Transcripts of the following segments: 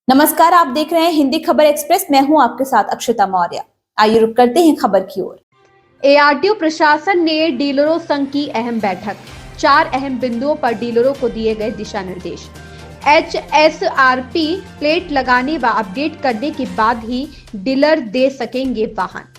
नमस्कार, आप देख रहे हैं हिंदी खबर एक्सप्रेस। मैं हूं आपके साथ अक्षता मौर्य। आइए रुक करते हैं खबर की ओर। एआरटीओ प्रशासन ने डीलरों संघ की अहम बैठक। 4 अहम बिंदुओं पर डीलरों को दिए गए दिशा निर्देश। HSRP प्लेट लगाने व अपडेट करने के बाद ही डीलर दे सकेंगे वाहन।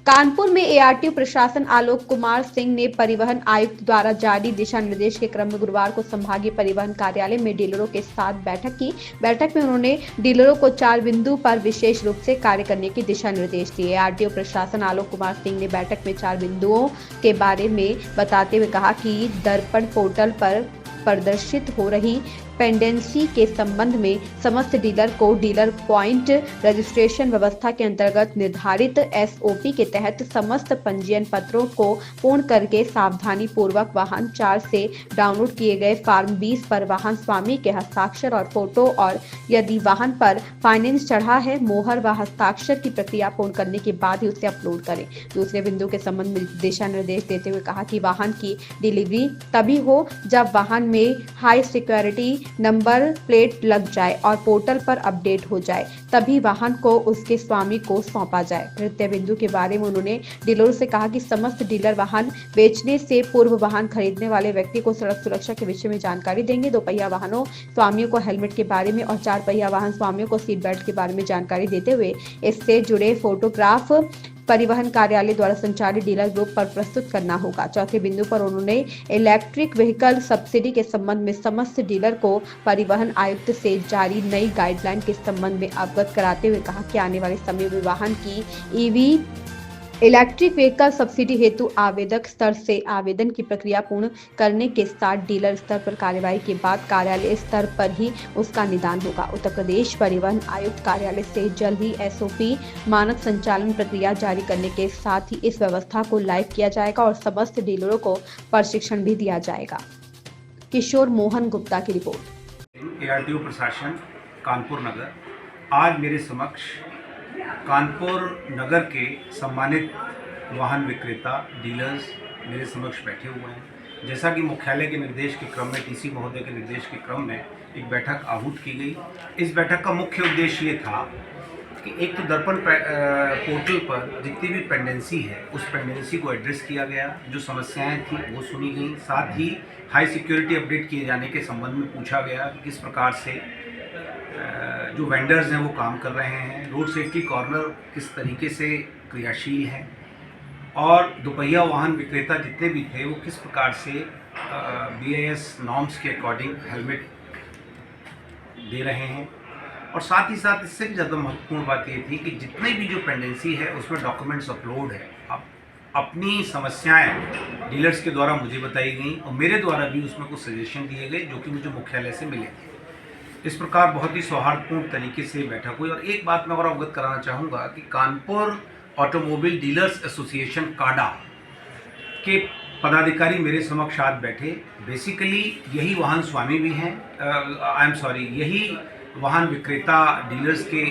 कानपुर में एआरटीओ प्रशासन आलोक कुमार सिंह ने परिवहन आयुक्त द्वारा जारी दिशा निर्देश के क्रम में गुरुवार को संभागीय परिवहन कार्यालय में डीलरों के साथ बैठक की। बैठक में उन्होंने डीलरों को 4 बिंदु पर विशेष रूप से कार्य करने के दिशा निर्देश दिए। एआरटीओ प्रशासन आलोक कुमार सिंह ने बैठक में 4 बिंदुओं के बारे में बताते हुए कहा कि दर्पण पोर्टल पर प्रदर्शित हो रही पेंडेंसी के संबंध में समस्त डीलर को डीलर पॉइंट रजिस्ट्रेशन व्यवस्था के अंतर्गत निर्धारित SOP के तहत समस्त पंजीयन पत्रों को पूर्ण करके सावधानी पूर्वक वाहन 4 से डाउनलोड किए गए फॉर्म 20 पर वाहन स्वामी के हस्ताक्षर और फोटो और यदि वाहन पर फाइनेंस चढ़ा है मोहर व हस्ताक्षर की प्रक्रिया पूर्ण करने के बाद ही उसे अपलोड करें। दूसरे बिंदु के संबंध में दिशा निर्देश देते हुए कहा कि वाहन की डिलीवरी तभी हो जब वाहन में हाई सिक्योरिटी नंबर प्लेट लग जाए और पोर्टल पर अपडेट हो जाए, तभी वाहन को उसके स्वामी को सौंपा जाए। तृतीय बिंदु के बारे में उन्होंने डीलरों से कहा कि समस्त डीलर वाहन बेचने से पूर्व वाहन खरीदने वाले व्यक्ति को सड़क सुरक्षा के विषय में जानकारी देंगे। 2 पहिया वाहनों स्वामियों को हेलमेट के बारे में और 4 पहिया वाहन स्वामियों को सीट बेल्ट के बारे में जानकारी देते हुए इससे जुड़े फोटोग्राफ परिवहन कार्यालय द्वारा संचालित डीलर ग्रुप पर प्रस्तुत करना होगा। चौथे बिंदु पर उन्होंने इलेक्ट्रिक व्हीकल सब्सिडी के संबंध में समस्त डीलर को परिवहन आयुक्त से जारी नई गाइडलाइन के संबंध में अवगत कराते हुए कहा कि आने वाले समय में वाहन की EV इलेक्ट्रिक व्हीकल सब्सिडी हेतु आवेदक स्तर से आवेदन की प्रक्रिया पूर्ण करने के साथ डीलर स्तर पर कार्यवाही के बाद कार्यालय स्तर पर ही उसका निदान होगा। उत्तर प्रदेश परिवहन आयुक्त कार्यालय से जल्द ही SOP मानक संचालन प्रक्रिया जारी करने के साथ ही इस व्यवस्था को लाइव किया जाएगा और समस्त डीलरों को प्रशिक्षण भी दिया जाएगा। किशोर मोहन गुप्ता की रिपोर्ट। एआरटीओ प्रशासन कानपुर नगर आज मेरे समक्ष कानपुर नगर के सम्मानित वाहन विक्रेता डीलर्स मेरे समक्ष बैठे हुए हैं। जैसा कि मुख्यालय के निर्देश के क्रम में TC महोदय के निर्देश के क्रम में एक बैठक आहूत की गई। इस बैठक का मुख्य उद्देश्य ये था कि एक तो दर्पण पोर्टल पर जितनी भी पेंडेंसी है उस पेंडेंसी को एड्रेस किया गया, जो समस्याएं थी वो सुनी गई, साथ ही हाई सिक्योरिटी अपडेट किए जाने के संबंध में पूछा गया कि किस प्रकार से जो वेंडर्स हैं वो काम कर रहे हैं, रोड सेफ्टी कॉर्नर किस तरीके से क्रियाशील है और दोपहिया वाहन विक्रेता जितने भी थे वो किस प्रकार से BIS नॉर्म्स के अकॉर्डिंग हेलमेट दे रहे हैं। और साथ ही साथ इससे भी ज़्यादा महत्वपूर्ण बात ये थी कि जितने भी जो पेंडेंसी है उसमें डॉक्यूमेंट्स अपलोड है। अब अपनी समस्याएं डीलर्स के द्वारा मुझे बताई गई और मेरे द्वारा भी उसमें कुछ सजेशन दिए गए जो कि मुझे मुख्यालय से मिले थे। इस प्रकार बहुत ही सौहार्दपूर्ण तरीके से बैठक हुई। और एक बात मैं और अवगत कराना चाहूँगा कि कानपुर ऑटोमोबाइल डीलर्स एसोसिएशन काडा के पदाधिकारी मेरे समक्ष आज बैठे। बेसिकली यही वाहन स्वामी भी हैं, यही वाहन विक्रेता डीलर्स के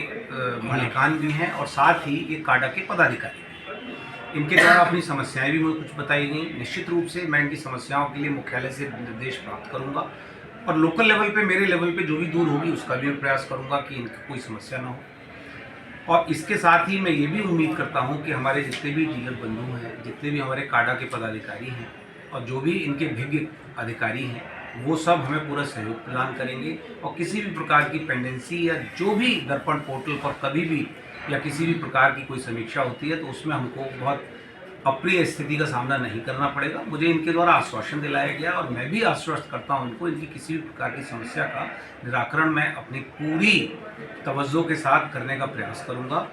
मालिकान भी हैं और साथ ही ये काडा के पदाधिकारी। इनके द्वारा अपनी समस्याएं भी मुझे कुछ बताई गई। निश्चित रूप से मैं इनकी समस्याओं के लिए मुख्यालय से निर्देश प्राप्त करूंगा और लोकल लेवल पे, मेरे लेवल पे जो भी दूर होगी उसका भी प्रयास करूंगा कि इनकी कोई समस्या ना हो। और इसके साथ ही मैं ये भी उम्मीद करता हूं कि हमारे जितने भी डीलर बंधु हैं, जितने भी हमारे काडा के पदाधिकारी हैं और जो भी इनके भिज्ञ अधिकारी हैं, वो सब हमें पूरा सहयोग प्रदान करेंगे और किसी भी प्रकार की पेंडेंसी या जो भी दर्पण पोर्टल पर कभी भी या किसी भी प्रकार की कोई समीक्षा होती है तो उसमें हमको बहुत अप्रिय स्थिति का सामना नहीं करना पड़ेगा। मुझे इनके द्वारा आश्वासन दिलाया गया और मैं भी आश्वस्त करता हूं इनको, इनकी किसी भी प्रकार की समस्या का निराकरण मैं अपनी पूरी तवज्जो के साथ करने का प्रयास करूंगा।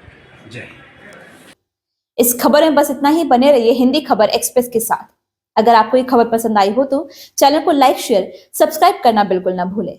जय हिंद। इस खबर में बस इतना ही। बने रहिए हिंदी खबर एक्सप्रेस के साथ। अगर आपको ये खबर पसंद आई हो तो चैनल को लाइक, शेयर, सब्सक्राइब करना बिल्कुल ना भूलें।